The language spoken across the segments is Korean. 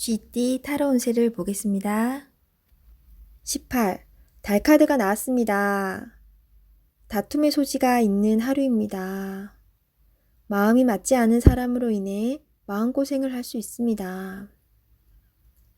쥐띠 타로 운세를 보겠습니다. 18. 달 카드가 나왔습니다. 다툼의 소지가 있는 하루입니다. 마음이 맞지 않은 사람으로 인해 마음고생을 할 수 있습니다.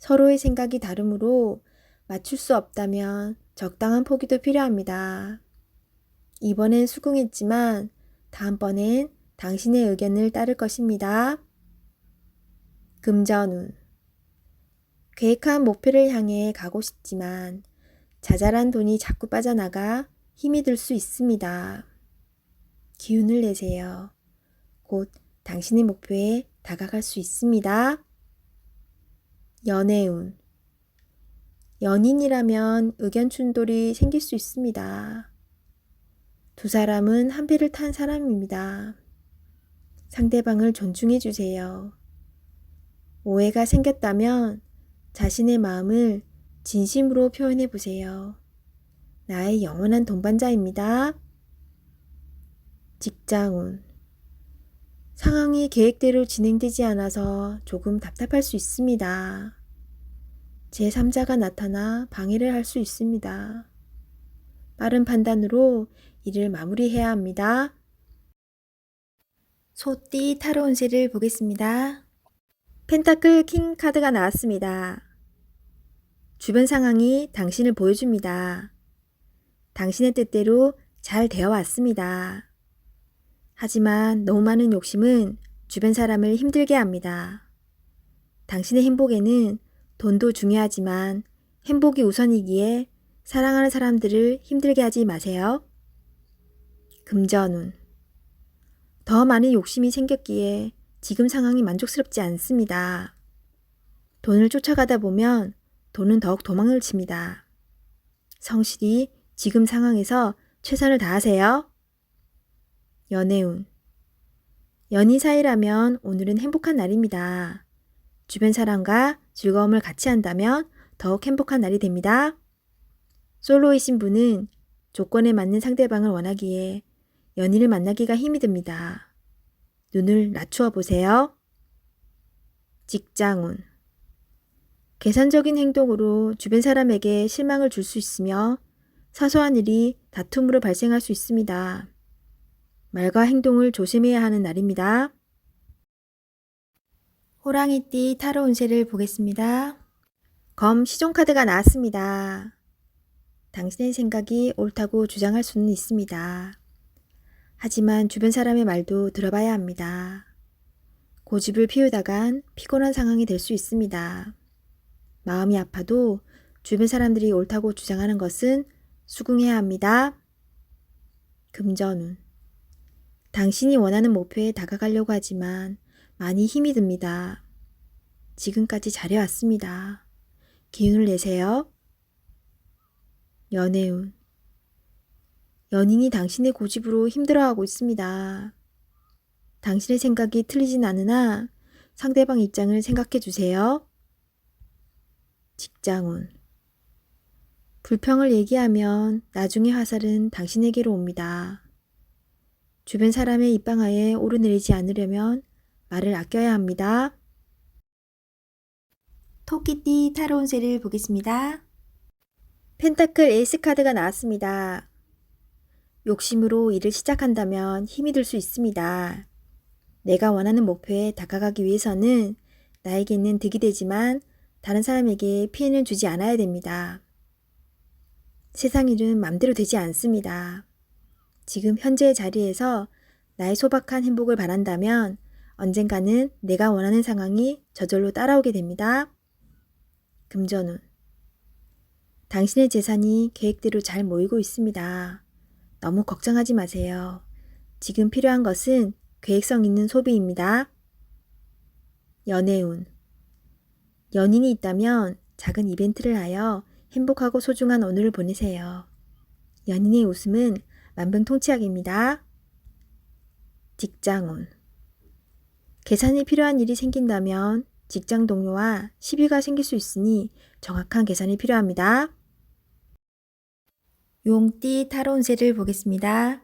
서로의 생각이 다르므로 맞출 수 없다면 적당한 포기도 필요합니다. 이번엔 수긍했지만 다음번엔 당신의 의견을 따를 것입니다. 금전운. 계획한 목표를 향해 가고 싶지만 자잘한 돈이 자꾸 빠져나가 힘이 들 수 있습니다. 기운을 내세요. 곧 당신의 목표에 다가갈 수 있습니다. 연애운. 연인이라면 의견 충돌이 생길 수 있습니다. 두 사람은 한 배를 탄 사람입니다. 상대방을 존중해 주세요. 오해가 생겼다면 자신의 마음을 진심으로 표현해 보세요. 나의 영원한 동반자입니다. 직장운. 상황이 계획대로 진행되지 않아서 조금 답답할 수 있습니다. 제3자가 나타나 방해를 할 수 있습니다. 빠른 판단으로 일을 마무리해야 합니다. 소띠 타로 운세를 보겠습니다. 펜타클 킹 카드가 나왔습니다. 주변 상황이 당신을 보여줍니다. 당신의 뜻대로 잘 되어 왔습니다. 하지만 너무 많은 욕심은 주변 사람을 힘들게 합니다. 당신의 행복에는 돈도 중요하지만 행복이 우선이기에 사랑하는 사람들을 힘들게 하지 마세요. 금전운. 더 많은 욕심이 생겼기에 지금 상황이 만족스럽지 않습니다. 돈을 쫓아가다 보면 돈은 더욱 도망을 칩니다. 성실히 지금 상황에서 최선을 다하세요. 연애운. 연인 사이라면 오늘은 행복한 날입니다. 주변 사람과 즐거움을 같이 한다면 더욱 행복한 날이 됩니다. 솔로이신 분은 조건에 맞는 상대방을 원하기에 연인을 만나기가 힘이 듭니다. 눈을 낮추어 보세요. 직장운. 계산적인 행동으로 주변 사람에게 실망을 줄 수 있으며 사소한 일이 다툼으로 발생할 수 있습니다. 말과 행동을 조심해야 하는 날입니다. 호랑이띠 타로 운세를 보겠습니다. 검 시종 카드가 나왔습니다. 당신의 생각이 옳다고 주장할 수는 있습니다. 하지만 주변 사람의 말도 들어봐야 합니다. 고집을 피우다간 피곤한 상황이 될 수 있습니다. 마음이 아파도 주변 사람들이 옳다고 주장하는 것은 수긍해야 합니다. 금전운. 당신이 원하는 목표에 다가가려고 하지만 많이 힘이 듭니다. 지금까지 잘해왔습니다. 기운을 내세요. 연애운. 연인이 당신의 고집으로 힘들어하고 있습니다. 당신의 생각이 틀리진 않으나 상대방 입장을 생각해 주세요. 직장운. 불평을 얘기하면 나중에 화살은 당신에게로 옵니다. 주변 사람의 입방아에 오르내리지 않으려면 말을 아껴야 합니다. 토끼띠 타로 운세를 보겠습니다. 펜타클 에이스 카드가 나왔습니다. 욕심으로 일을 시작한다면 힘이 들 수 있습니다. 내가 원하는 목표에 다가가기 위해서는 나에게는 득이 되지만 다른 사람에게 피해는 주지 않아야 됩니다. 세상 일은 맘대로 되지 않습니다. 지금 현재의 자리에서 나의 소박한 행복을 바란다면 언젠가는 내가 원하는 상황이 저절로 따라오게 됩니다. 금전운. 당신의 재산이 계획대로 잘 모이고 있습니다. 너무 걱정하지 마세요. 지금 필요한 것은 계획성 있는 소비입니다. 연애운. 연인이 있다면 작은 이벤트를 하여 행복하고 소중한 오늘을 보내세요. 연인의 웃음은 만병통치약입니다. 직장운. 계산이 필요한 일이 생긴다면 직장 동료와 시비가 생길 수 있으니 정확한 계산이 필요합니다. 용띠 타로 운세를 보겠습니다.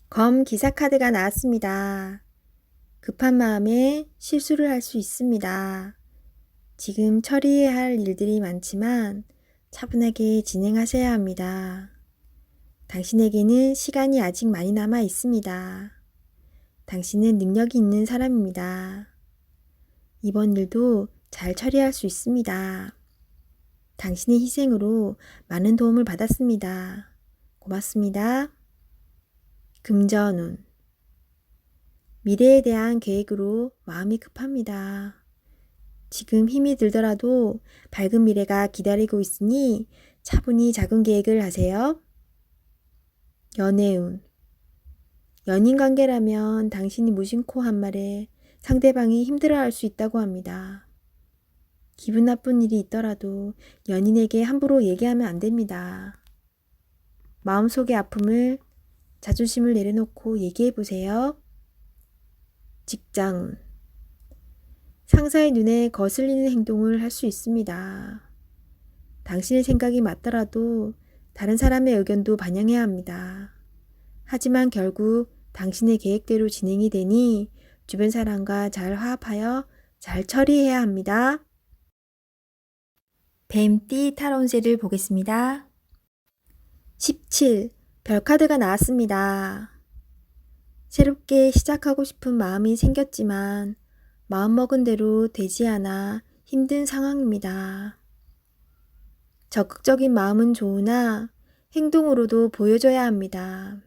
검 기사 카드가 나왔습니다. 급한 마음에 실수를 할 수 있습니다. 지금 처리해야 할 일들이 많지만 차분하게 진행하셔야 합니다. 당신에게는 시간이 아직 많이 남아 있습니다. 당신은 능력이 있는 사람입니다. 이번 일도 잘 처리할 수 있습니다. 당신의 희생으로 많은 도움을 받았습니다. 고맙습니다. 금전운. 미래에 대한 계획으로 마음이 급합니다. 지금 힘이 들더라도 밝은 미래가 기다리고 있으니 차분히 작은 계획을 하세요. 연애운. 연인 관계라면 당신이 무심코 한 말에 상대방이 힘들어할 수 있다고 합니다. 기분 나쁜 일이 있더라도 연인에게 함부로 얘기하면 안 됩니다. 마음속의 아픔을, 자존심을 내려놓고 얘기해 보세요. 직장운. 상사의 눈에 거슬리는 행동을 할 수 있습니다. 당신의 생각이 맞더라도 다른 사람의 의견도 반영해야 합니다. 하지만 결국 당신의 계획대로 진행이 되니 주변 사람과 잘 화합하여 잘 처리해야 합니다. 뱀띠 타로운세를 보겠습니다. 17. 별카드가 나왔습니다. 새롭게 시작하고 싶은 마음이 생겼지만 마음먹은 대로 되지 않아 힘든 상황입니다. 적극적인 마음은 좋으나 행동으로도 보여줘야 합니다.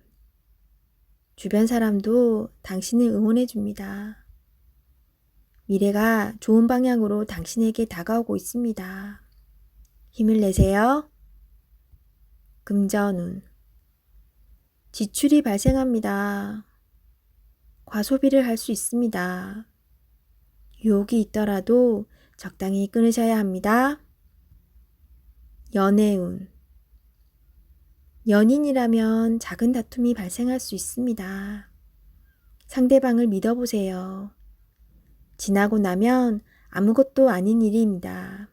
주변 사람도 당신을 응원해 줍니다. 미래가 좋은 방향으로 당신에게 다가오고 있습니다. 힘을 내세요. 금전운. 지출이 발생합니다. 과소비를 할 수 있습니다. 유혹이 있더라도 적당히 끊으셔야 합니다. 연애운. 연인이라면 작은 다툼이 발생할 수 있습니다. 상대방을 믿어보세요. 지나고 나면 아무것도 아닌 일입니다.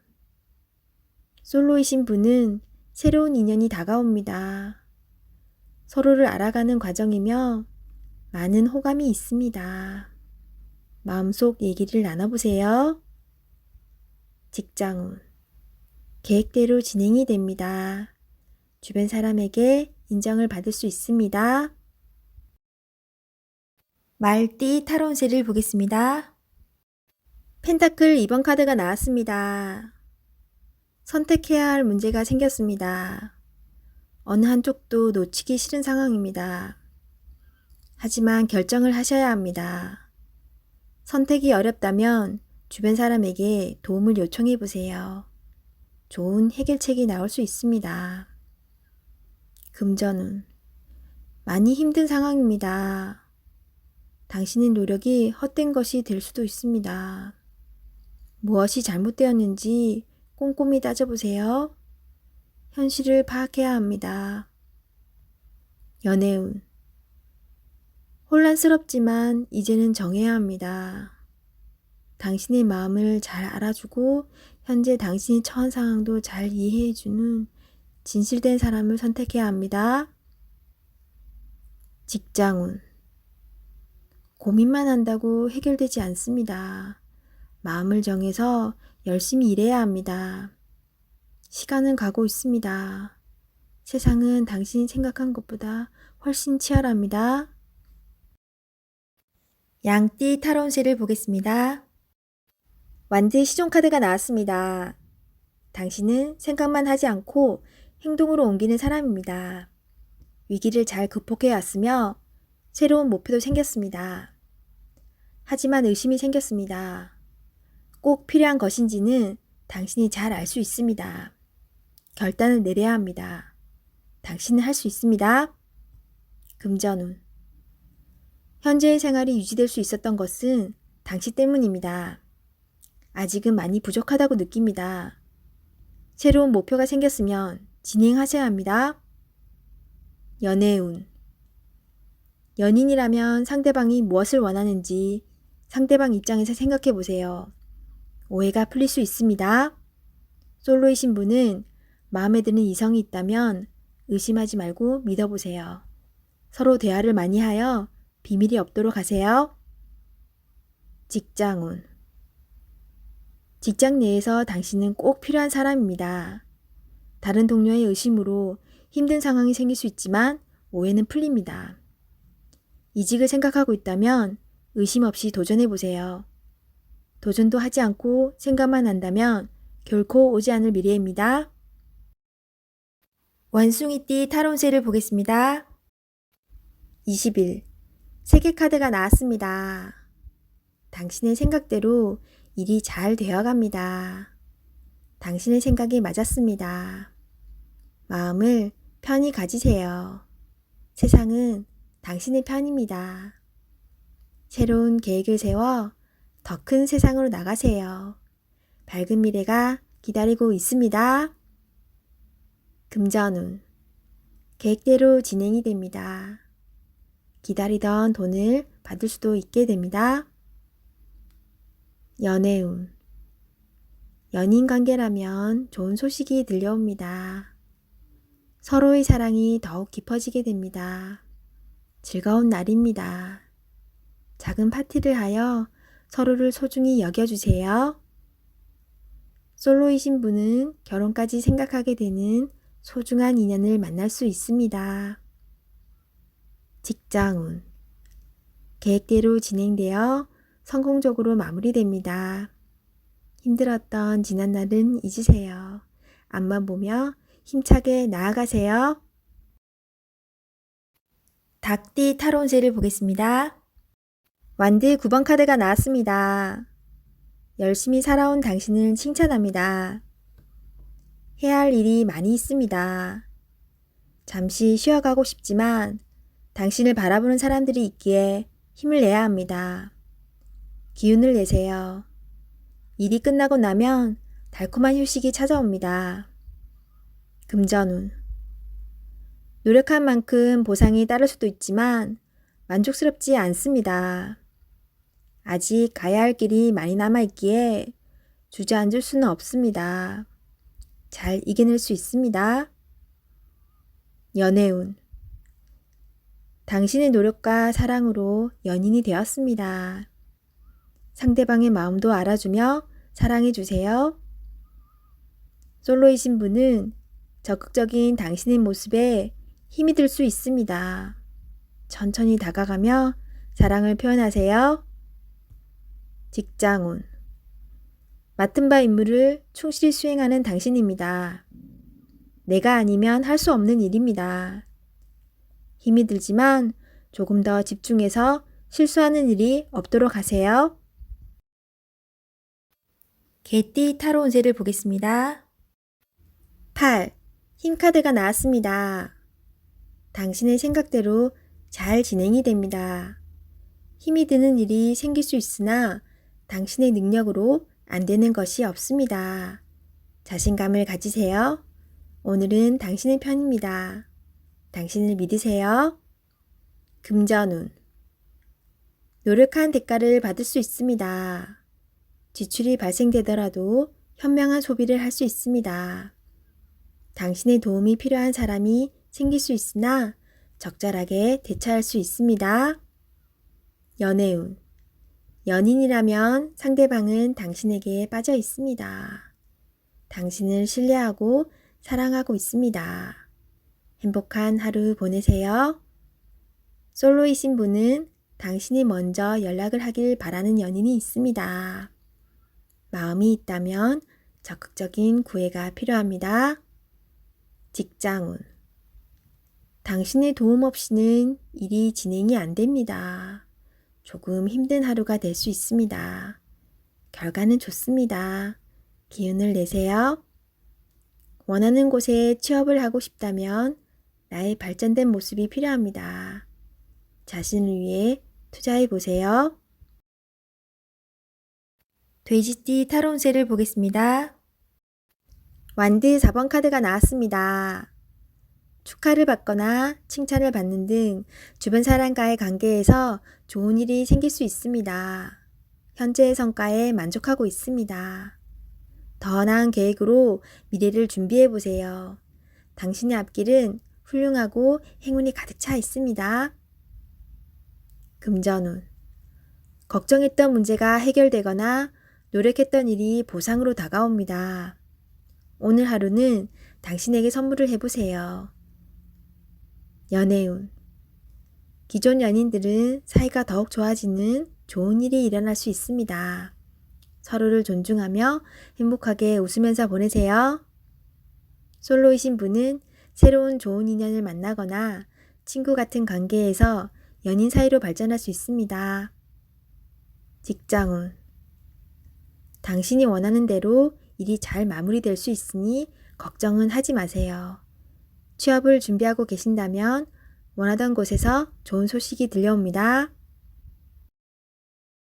솔로이신 분은 새로운 인연이 다가옵니다. 서로를 알아가는 과정이며 많은 호감이 있습니다. 마음속 얘기를 나눠보세요. 직장운. 계획대로 진행이 됩니다. 주변 사람에게 인정을 받을 수 있습니다. 말띠 타로운세를 보겠습니다. 펜타클 2번 카드가 나왔습니다. 선택해야 할 문제가 생겼습니다. 어느 한쪽도 놓치기 싫은 상황입니다. 하지만 결정을 하셔야 합니다. 선택이 어렵다면 주변 사람에게 도움을 요청해 보세요. 좋은 해결책이 나올 수 있습니다. 금전운. 많이 힘든 상황입니다. 당신의 노력이 헛된 것이 될 수도 있습니다. 무엇이 잘못되었는지 꼼꼼히 따져보세요. 현실을 파악해야 합니다. 연애운. 혼란스럽지만 이제는 정해야 합니다. 당신의 마음을 잘 알아주고 현재 당신이 처한 상황도 잘 이해해주는 진실된 사람을 선택해야 합니다. 직장운. 고민만 한다고 해결되지 않습니다. 마음을 정해서 열심히 일해야 합니다. 시간은 가고 있습니다. 세상은 당신이 생각한 것보다 훨씬 치열합니다. 양띠 타로운세를 보겠습니다. 완드 시종 카드가 나왔습니다. 당신은 생각만 하지 않고 행동으로 옮기는 사람입니다. 위기를 잘 극복해 왔으며 새로운 목표도 생겼습니다. 하지만 의심이 생겼습니다. 꼭 필요한 것인지는 당신이 잘 알 수 있습니다. 결단을 내려야 합니다. 당신은 할 수 있습니다. 금전운. 현재의 생활이 유지될 수 있었던 것은 당신 때문입니다. 아직은 많이 부족하다고 느낍니다. 새로운 목표가 생겼으면 진행하셔야 합니다. 연애운. 연인이라면 상대방이 무엇을 원하는지 상대방 입장에서 생각해 보세요. 오해가 풀릴 수 있습니다. 솔로이신 분은 마음에 드는 이성이 있다면 의심하지 말고 믿어보세요. 서로 대화를 많이 하여 비밀이 없도록 하세요. 직장운. 직장 내에서 당신은 꼭 필요한 사람입니다. 다른 동료의 의심으로 힘든 상황이 생길 수 있지만 오해는 풀립니다. 이직을 생각하고 있다면 의심 없이 도전해 보세요. 도전도 하지 않고 생각만 한다면 결코 오지 않을 미래입니다. 원숭이띠 타론세를 보겠습니다. 20일 세계 카드가 나왔습니다. 당신의 생각대로 일이 잘 되어갑니다. 당신의 생각이 맞았습니다. 마음을 편히 가지세요. 세상은 당신의 편입니다. 새로운 계획을 세워 더 큰 세상으로 나가세요. 밝은 미래가 기다리고 있습니다. 금전운 계획대로 진행이 됩니다. 기다리던 돈을 받을 수도 있게 됩니다. 연애운 연인 관계라면 좋은 소식이 들려옵니다. 서로의 사랑이 더욱 깊어지게 됩니다. 즐거운 날입니다. 작은 파티를 하여 서로를 소중히 여겨주세요. 솔로이신 분은 결혼까지 생각하게 되는 소중한 인연을 만날 수 있습니다. 직장운 계획대로 진행되어 성공적으로 마무리됩니다. 힘들었던 지난 날은 잊으세요. 앞만 보며 힘차게 나아가세요. 닭띠 타로운세를 보겠습니다. 완드 9번 카드가 나왔습니다. 열심히 살아온 당신을 칭찬합니다. 해야 할 일이 많이 있습니다. 잠시 쉬어가고 싶지만 당신을 바라보는 사람들이 있기에 힘을 내야 합니다. 기운을 내세요. 일이 끝나고 나면 달콤한 휴식이 찾아옵니다. 금전운 노력한 만큼 보상이 따를 수도 있지만 만족스럽지 않습니다. 아직 가야 할 길이 많이 남아있기에 주저앉을 수는 없습니다. 잘 이겨낼 수 있습니다. 연애운 당신의 노력과 사랑으로 연인이 되었습니다. 상대방의 마음도 알아주며 사랑해주세요. 솔로이신 분은 적극적인 당신의 모습에 힘이 들 수 있습니다. 천천히 다가가며 사랑을 표현하세요. 직장운 맡은 바 임무를 충실히 수행하는 당신입니다. 내가 아니면 할 수 없는 일입니다. 힘이 들지만 조금 더 집중해서 실수하는 일이 없도록 하세요. 개띠 타로 운세를 보겠습니다. 8. 힘카드가 나왔습니다. 당신의 생각대로 잘 진행이 됩니다. 힘이 드는 일이 생길 수 있으나 당신의 능력으로 안 되는 것이 없습니다. 자신감을 가지세요. 오늘은 당신의 편입니다. 당신을 믿으세요. 금전운 노력한 대가를 받을 수 있습니다. 지출이 발생되더라도 현명한 소비를 할 수 있습니다. 당신의 도움이 필요한 사람이 생길 수 있으나 적절하게 대처할 수 있습니다. 연애운 연인이라면 상대방은 당신에게 빠져 있습니다. 당신을 신뢰하고 사랑하고 있습니다. 행복한 하루 보내세요. 솔로이신 분은 당신이 먼저 연락을 하길 바라는 연인이 있습니다. 마음이 있다면 적극적인 구애가 필요합니다. 직장운 당신의 도움 없이는 일이 진행이 안 됩니다. 조금 힘든 하루가 될 수 있습니다. 결과는 좋습니다. 기운을 내세요. 원하는 곳에 취업을 하고 싶다면 나의 발전된 모습이 필요합니다. 자신을 위해 투자해 보세요. 돼지띠 타로 운세를 보겠습니다. 완드 4번 카드가 나왔습니다. 축하를 받거나 칭찬을 받는 등 주변 사람과의 관계에서 좋은 일이 생길 수 있습니다. 현재의 성과에 만족하고 있습니다. 더 나은 계획으로 미래를 준비해 보세요. 당신의 앞길은 훌륭하고 행운이 가득 차 있습니다. 금전운 걱정했던 문제가 해결되거나 노력했던 일이 보상으로 다가옵니다. 오늘 하루는 당신에게 선물을 해보세요. 연애운. 기존 연인들은 사이가 더욱 좋아지는 좋은 일이 일어날 수 있습니다. 서로를 존중하며 행복하게 웃으면서 보내세요. 솔로이신 분은 새로운 좋은 인연을 만나거나 친구 같은 관계에서 연인 사이로 발전할 수 있습니다. 직장운. 당신이 원하는 대로 일이 잘 마무리될 수 있으니 걱정은 하지 마세요. 취업을 준비하고 계신다면 원하던 곳에서 좋은 소식이 들려옵니다.